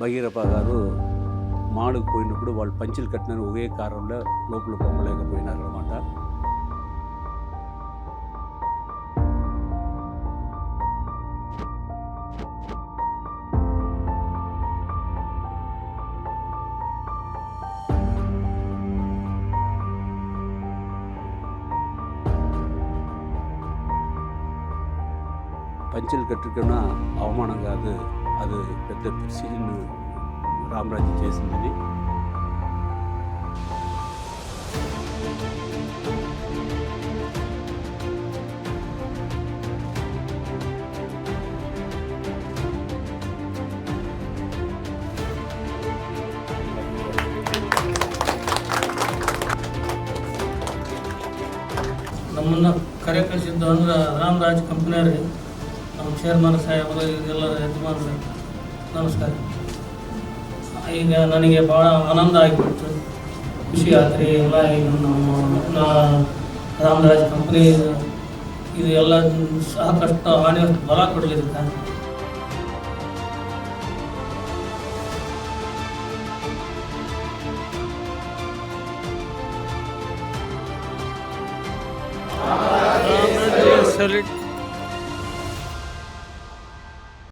భగీరప్ప గారు మాడుకు పోయినప్పుడు వాళ్ళు పంచులు కట్టిన ఒకే కారంలో లోపల పంపలేకపోయినారన్నమాట. పంచెలు కట్టుకున్న అవమానం కాదు, అది పెద్ద ప్రెసిషన్ రామరాజు చేసింది. ನಮ್ಮನ್ನು ಕರೆಕಳಿಸಿದ್ದು ಅಂದ್ರೆ ರಾಮರಾಜ್ ಕಂಪ್ನಿಯವ್ರಿಗೆ, ನಮ್ಮ ಚೇರ್ಮನ್ ಸಾಹೇಬರು, ಇದೆಲ್ಲ ಯಜಮಾನರು ನಮಸ್ಕಾರ. ಈಗ ನನಗೆ ಭಾಳ ಆನಂದ ಆಗಿಬಿಡ್ತು, ಖುಷಿ ಆತ್ರಿ. ಎಲ್ಲ ಈಗ ನಮ್ಮ ರಾಮರಾಜ್ ಕಂಪ್ನಿ ಇದು ಎಲ್ಲ ಸಾಕಷ್ಟು ಹಾನಿ ಬಲ ಕೊಡಲಿಕ್ಕೆ. Solid.